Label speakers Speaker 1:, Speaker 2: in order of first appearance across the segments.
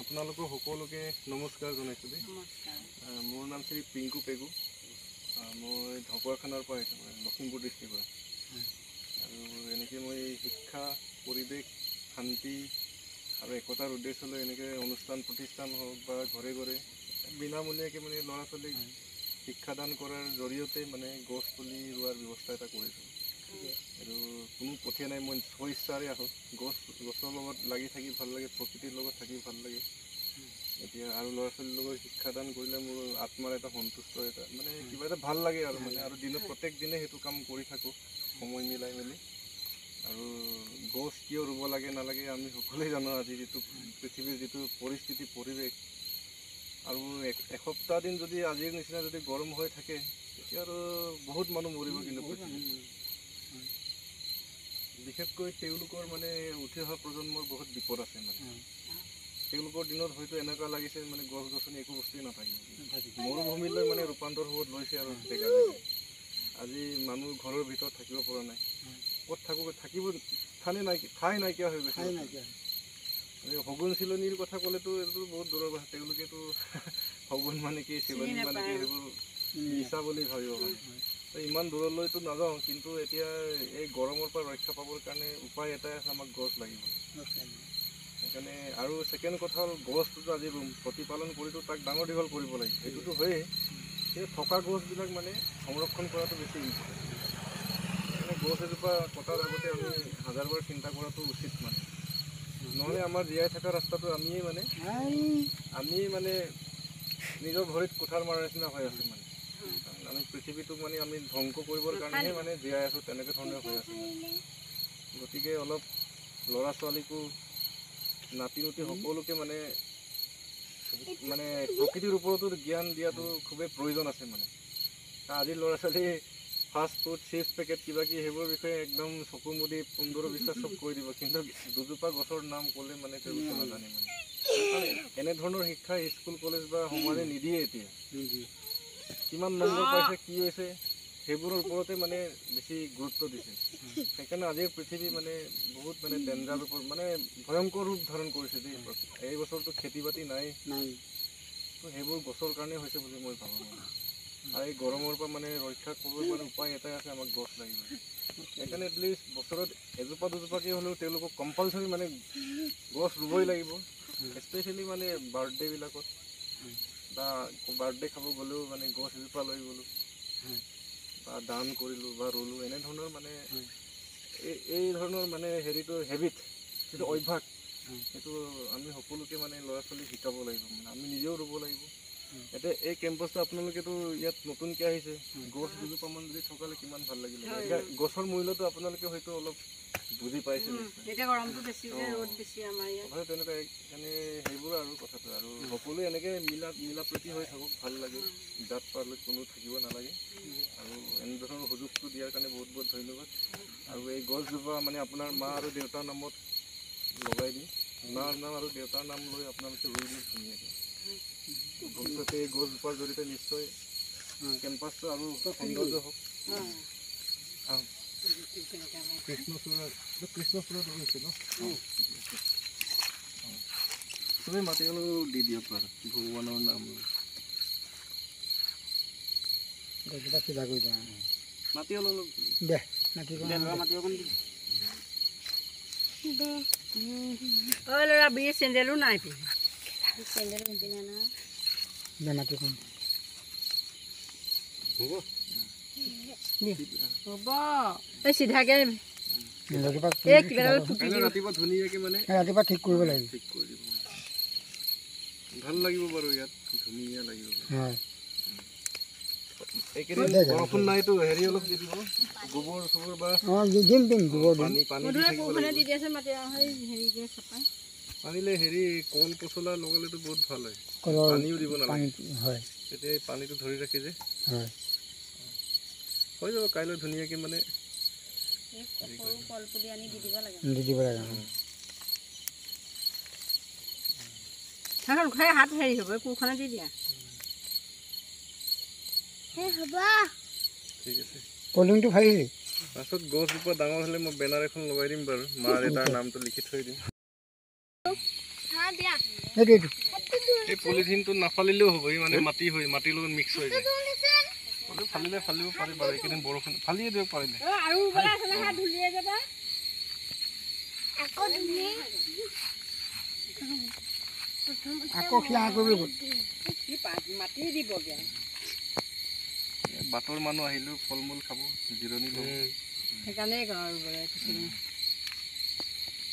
Speaker 1: আপোনালোকক সকলোকে নমস্কাৰ জনাইছোঁ দেই। মোৰ নাম শ্ৰী পিংকু পেগু। মই ঢকুৱাখানাৰ পৰা আহিছোঁ, লখিমপুৰ ডিষ্ট্ৰিক্টৰ। আৰু এনেকৈ মই শিক্ষা, পৰিৱেশ, শান্তি আৰু একতাৰ উদ্দেশ্যলৈ এনেকৈ অনুষ্ঠান প্ৰতিষ্ঠান হওক বা ঘৰে ঘৰে বিনামূলীয়াকৈ মানে ল'ৰা ছোৱালীক শিক্ষাদান কৰাৰ জৰিয়তে মানে গছ পুলি ৰোৱাৰ ব্যৱস্থা এটা কৰিছোঁ। আৰু কোনো পঠিয়া নাই, মই স্বইচ্ছাৰে আহোঁ। গছৰ লগত লাগি থাকি ভাল লাগে, প্ৰকৃতিৰ লগত থাকি ভাল লাগে। এতিয়া আৰু ল'ৰা ছোৱালীৰ লগত শিক্ষাদান কৰিলে মোৰ আত্মাৰ এটা সন্তুষ্ট, এটা মানে কিবা এটা ভাল লাগে আৰু মানে আৰু দিনত প্ৰত্যেক দিনে সেইটো কাম কৰি থাকোঁ সময় মিলাই মেলি। আৰু গছ কিয় ৰুব লাগে নালাগে আমি সকলোৱে জানো। আজি যিটো পৃথিৱীৰ যিটো পৰিস্থিতি, পৰিৱেশ, আৰু এসপ্তাহ দিন যদি আজিৰ নিচিনা যদি গৰম হৈ থাকে তেতিয়া আৰু বহুত মানুহ মৰিব। কিন্তু বিশেষকৈ তেওঁলোকৰ মানে উঠি অহা প্ৰজন্মৰ বহুত বিপদ আছে। মানে তেওঁলোকৰ দিনত হয়তো এনেকুৱা লাগিছে মানে গছ গছনি একো বস্তুৱেই নাথাকিব, মৰুভূমিলৈ মানে ৰূপান্তৰ হ'ব লৈছে। আৰু জেগা আজি মানুহ ঘৰৰ ভিতৰত থাকিব পৰা নাই, ক'ত থাকিব ঠাই নাইকিয়া হৈ গৈছে। শগুন চিলনীৰ কথা ক'লেতো এইটো বহুত দূৰৰ কথা। তেওঁলোকেতো শগুন মানে কি, চিলনী মানে কি, সেইবোৰ মিছা বুলি ভাবিব। মানে ইমান দূৰলৈতো নাযাওঁ, কিন্তু এতিয়া এই গৰমৰ পৰা ৰক্ষা পাবৰ কাৰণে উপায় এটাই আছে, আমাক গছ লাগিব। সেইকাৰণে আৰু ছেকেণ্ড কথা হ'ল, গছটোতো আজি ৰুম, প্ৰতিপালন কৰিতো তাক ডাঙৰ দীঘল কৰিব লাগিব, সেইটোতো হয়েই। কিন্তু থকা গছবিলাক মানে সংৰক্ষণ কৰাটো বেছি ইম্পৰ্টেণ্ট। সেইকাৰণে গছ এজোপা কটাৰ আগতে আমি হাজাৰবাৰ চিন্তা কৰাটো উচিত। মানে নহ'লে আমাৰ জীয়াই থকা ৰাস্তাটো আমিয়ে মানে নিজৰ ভৰিত কুঠাৰ মৰাৰ নিচিনা হৈ আছে। মানে আমি পৃথিৱীটোক মানে আমি ধ্বংস কৰিবৰ কাৰণেহে মানে জীয়াই আছোঁ, তেনেকৈ ধৰণে হৈ আছে। গতিকে অলপ ল'ৰা ছোৱালীকো, নাতি নতি সকলোকে মানে প্ৰকৃতিৰ ওপৰতো জ্ঞান দিয়াটো খুবেই প্ৰয়োজন আছে। মানে আজিৰ ল'ৰা ছোৱালী ফাষ্ট ফুড, চিপছ পেকেট, কিবা কিবি সেইবোৰৰ বিষয়ে একদম চকু মুদি 15-20 চব কৈ দিব, কিন্তু দুজোপা গছৰ নাম ক'লে মানে তেওঁলোকে নাজানে। মানে এনেধৰণৰ শিক্ষা স্কুল কলেজ বা সমাজে নিদিয়ে। এতিয়া কিমান নম্বৰ পাইছে, কি হৈছে, সেইবোৰৰ ওপৰতে মানে বেছি গুৰুত্ব দিছে। সেইকাৰণে আজিৰ পৃথিৱী মানে বহুত মানে ডেঞ্জাৰ ৰূপত, মানে ভয়ংকৰ ৰূপ ধাৰণ কৰিছে। যে এই বছৰটো খেতি বাতি নাই, তো সেইবোৰ গছৰ কাৰণে হৈছে বুলি মই ভাবোঁ। আৰু এই গৰমৰ পৰা মানে ৰক্ষা কৰিবৰ মানে উপায় এটাই আছে, আমাক গছ লাগিব। সেইকাৰণে এটলিষ্ট বছৰত এজোপা দুজোপাকৈ হ'লেও তেওঁলোকক কম্পালচৰি মানে গছ ৰুবই লাগিব। স্পেচিয়েলি মানে বাৰ্থডেবিলাকত বা বাৰ্থডে খাব গ'লেও মানে গছ এজোপা লৈ গ'লোঁ বা দান কৰিলোঁ বা ৰুলোঁ, এনেধৰণৰ মানে এই ধৰণৰ মানে হেবিট, যিটো অভ্যাস, সেইটো আমি সকলোকে মানে ল'ৰা ছোৱালীক শিকাব লাগিব। মানে আমি নিজেও ৰুব লাগিব। এতিয়া এই কেম্পাছটো আপোনালোকেতো ইয়াত নতুনকৈ আহিছে, গছ দুজোপামান যদি থকালে কিমান ভাল লাগিলে। এতিয়া গছৰ মূল্যটো আপোনালোকে হয়তো অলপ বুজি পাইছে। হয় তেনেকুৱা। মানে সেইবোৰ আৰু কথাটো, আৰু সকলোৱে এনেকৈ মিলা প্ৰীতি হৈ থাকক, ভাল লাগে। জাত পাৰলৈ কোনো থাকিব নালাগে। আৰু এনেধৰণৰ সুযোগটো দিয়াৰ কাৰণে বহুত বহুত ধন্যবাদ। আৰু এই গছজোপা মানে আপোনাৰ মা আৰু দেউতাৰ নামত লগাই দিম। মাৰ নাম আৰু দেউতাৰ নাম লৈ আপোনালোকে ৰুই দিম ধুনীয়াকৈ। ভৱিষ্যতে এই গছজোপাৰ জৰিয়তে নিশ্চয় কেম্পাছটো আৰু সৌন্দৰ্য হওক। কৃষ্ণচূড়া হৈছে ন, চবেই মাটি অলপ দি দিয়ক আৰু ভগৱানৰ নাম লৈ। মাটি অলপ দে, মাটি অকণ দি
Speaker 2: ল'ৰা বিয়ে চেণ্ডেলো নাই পিন্ধা, হ'ব এই চিধাকে
Speaker 1: ৰাতিপুৱা ধুনীয়াকৈ মানে
Speaker 3: ৰাতিপুৱা ঠিক কৰিব লাগিব।
Speaker 1: ঠিক কৰি দিব, ভাল লাগিব বাৰু, ইয়াত ধুনীয়া লাগিব। এইকেইদিন বৰষুণ নাইতো, হেৰি অলপ দি দিব, গোবৰ চোবৰ বা পানীলে হেৰি কল পচলা লগালেতো বহুত ভাল হয়। পানীও দিব নালাগে, তেতিয়া পানীটো ধৰি ৰাখে যে হৈ যাব। কাইলৈ ধুনীয়াকৈ মানে
Speaker 2: হাত হেৰি হ'ব, কোৰখনে দি দিয়া।
Speaker 1: ঠিক আছে,
Speaker 3: পলিংটো ফালিলি।
Speaker 1: পাছত গছজোপা ডাঙৰ হ'লে মই বেনাৰ এখন লগাই দিম বাৰু, মা দেউতাৰ নামটো লিখি থৈ দিম।
Speaker 3: এইটো
Speaker 1: এই পলিথিনটো নাফালিলেও হ'ব এই মানে মাটি হৈ মাটিৰ লগত মিক্স হৈ যায় হ'লেও ফালিলে ফালিব পাৰি বাৰু এইকেইদিন বৰষুণ ফালিয়ে দিব পাৰিলে
Speaker 2: আৰু ওপৰলৈ আছে নহয় ধুলিয়ে যাবা
Speaker 3: আকৌ সিয়া কৰিব গ'ল
Speaker 2: কি মাটি দিবগে
Speaker 1: বাটৰ মানুহ আহিলেও ফল মূল খাব জিৰণি ল'ব
Speaker 2: সেইকাৰণে আৰু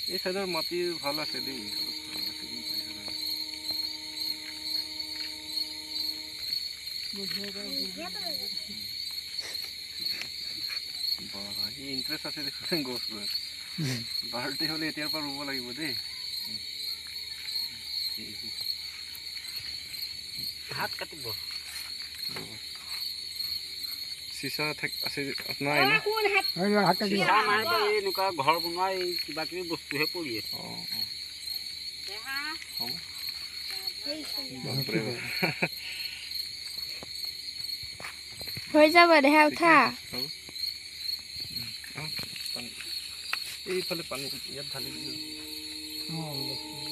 Speaker 1: এই চাইডৰ মাটি ভাল আছে দেই ইণ্টাৰেষ্ট আছে দেখোন গছ ৰোৱাত বাৰ্থডে হ'লে এতিয়াৰ পৰা ৰুব লাগিব দেই
Speaker 2: হাত কাটিব
Speaker 1: চিচা আছে নাই না
Speaker 3: হাত কাটি
Speaker 2: এনেকুৱা ঘৰ বনোৱা কিবা কিবি বস্তুহে পৰি আছে
Speaker 1: হ'ব
Speaker 4: হৈ যাব দেহা উঠা
Speaker 1: এইফালে পানী ইয়াত ঢালি দিলোঁ
Speaker 3: অঁ